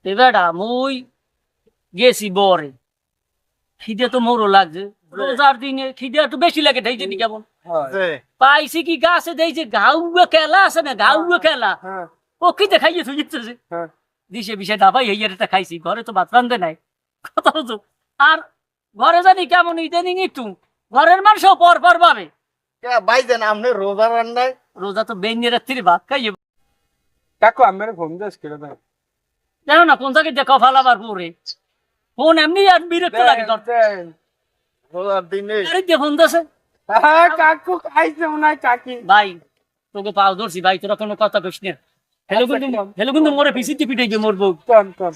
বেটা মুই গেছি বরে খিদে তো মোরও লাগছে রোজার দিনে খিদে একটু বেশি লাগে ঢাইছে নি কেমন পাইছি কি গাছে দেইছে গাউয়া খেলা আছে না গাউয়া খেলা ও খিদে খাইয়ে তুই ইচ্ছে দিশে বিষে ডাবাই হইয়াটা খাইছি ঘরে তো ভাত রান্ধে নাই কথা তো আর ঘরে জানি কেমন ইদানিং একটু ঘরের মানুষ পর পর পাবে ভাইজান আপনি রোজা রান্নায় রোজা তো বেঞ্জে রাত্রির ভাত খাইয়ে কাকু আমার ফোন দিস কেন না জানো না কোন জায়গায় দেখা ফালাবার পরে ফোন এমনি আর বিরক্ত লাগে রোজার দিনে ফোন দিয়েছে কাকু খাইছে মনে হয় কাকি ভাই তোকে পাও ধরছি ভাই তোরা কোনো কথা কইস না হেলো কিন্তু মোরে পিছিয়ে পিটাই গিয়ে মরবো কন কন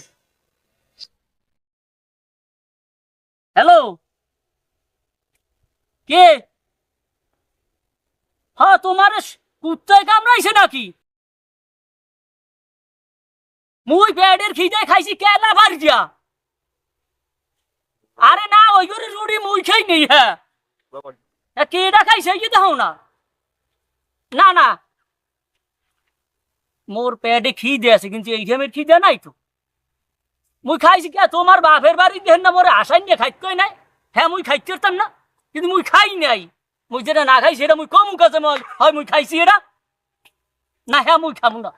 হ্যালো কে হ্যাঁ তোমার কুত্তায় কামড়াইছে নাকি মুই পেটের খিদে খাইছি কেলা ভারিয়া আরে না ওই করে রুড়ি মুই খাই নেই হ্যাঁ কেডা খাইছে এই দেখো না না না মোর পেটে খিদে আছে কিন্তু এই ঘেমের খিদে নাই তো মুই খাইছি কে তোমার বাপের বাড়ি দেন না মোরে আশাই নিয়ে খাইতে নাই হ্যাঁ মুই খাইতে পারতাম না কিন্তু মুই খাই নাই মুই যেটা না খাই সেটা মুই কম কাছে হয় মুই খাইছি এটা না হ্যাঁ মুই খাবো না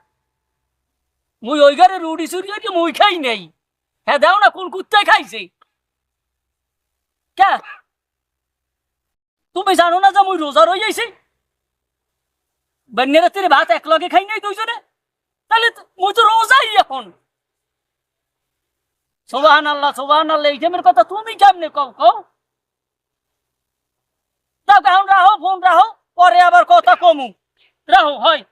মুই ওই ঘরে রুটি চুরি করি মুই খাই নাই হ্যাঁ দাও না কোন কুত্তায় খাইছে কে তুমি জানো না যে মুই রোজা রয়ে যাইছি বন্যের রাত্রে ভাত এক লগে খাই নাই দুইজনে তাহলে মুই তো রোজাই এখন সুবহানাল্লাহ সুবহানাল্লাহ এই গেমের কথা তুমি কেমনে কও কও তা এখন রাহো ফোন রাহো পরে আবার কথা কমু রাহো হয়